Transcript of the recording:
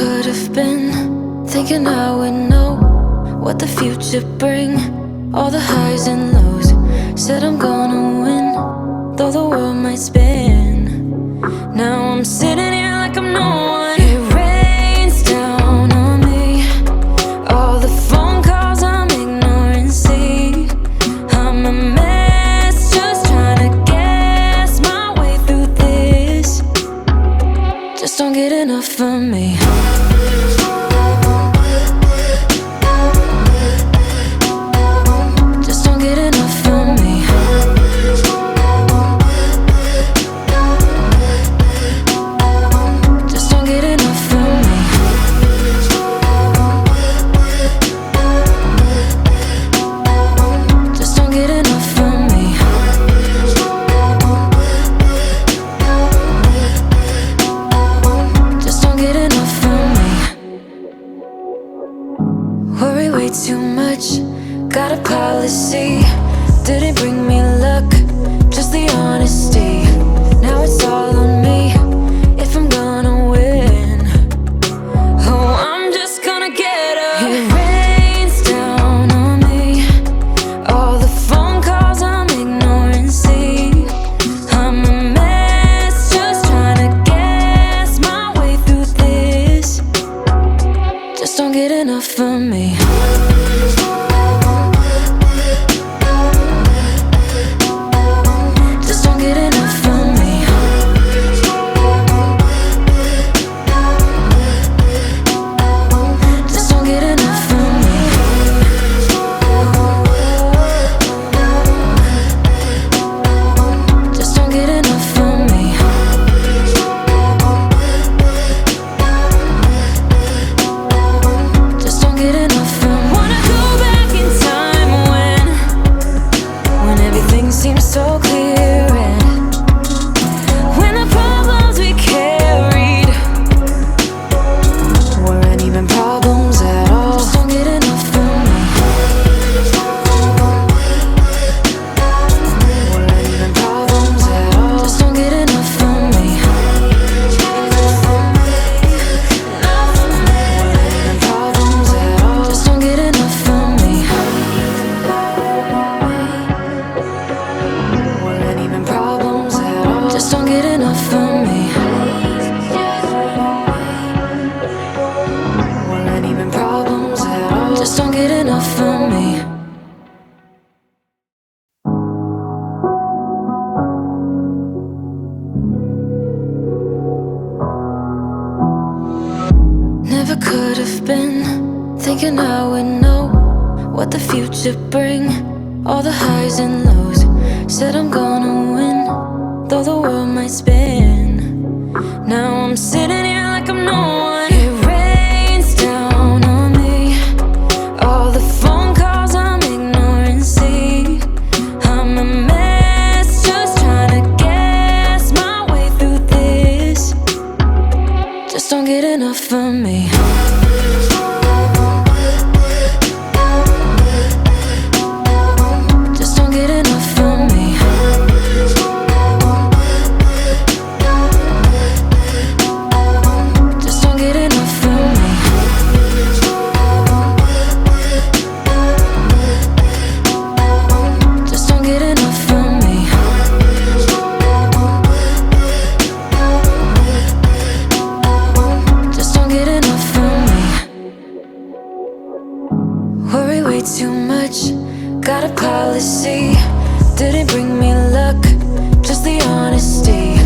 could have been thinking I would know what the future bring. All the highs and lows, said I'm gonna win, though the world might spin. Now I'm sitting here like I'm no one. It rains down on me, all the phone calls I'm ignoring. See, I'm a mess, just trying to guess my way through this. Just don't get enough of me. Just don't get enough of me. Just don't get enough of me. Just don't get enough of me. Just don't get enough of me. Worry way too much, got a policy. Didn't bring me luck, just the honesty. Now it's all on me, if I'm gonna win. Oh, I'm just gonna get up. It rains down on me, all the phone calls I'm ignoring. See, I'm a mess, just trying to guess my way through this. Just don't get enough of me. Just don't get enough of me. Just don't get enough of me. Just don't get enough of me. Just don't get enough of me. Wanna go back in time when everything seems so clear, and when the problems we carried weren't even problems at all. Just don't get enough of me. Weren't even problems at all. Just don't get enough of me. Weren't even problems at all. Just don't get enough of me. Weren't even problems at all. Just don't get enough of me. Weren't even problems at all. Just don't get enough of me. Never could have been thinking I would know what the future bring. All the highs and lows, said I'm gonna win, though the world might spin. Now I'm sitting here like I'm no one. It rains down on me, all the phone calls I'm ignoring. See, I'm a mess, just trying to guess my way through this. Just don't get enough of me. Just don't get enough of me. Just don't get enough of me. Just don't get enough of me. Just don't get enough of me. Worry way too much, got a policy. Didn't bring me luck, just the honesty.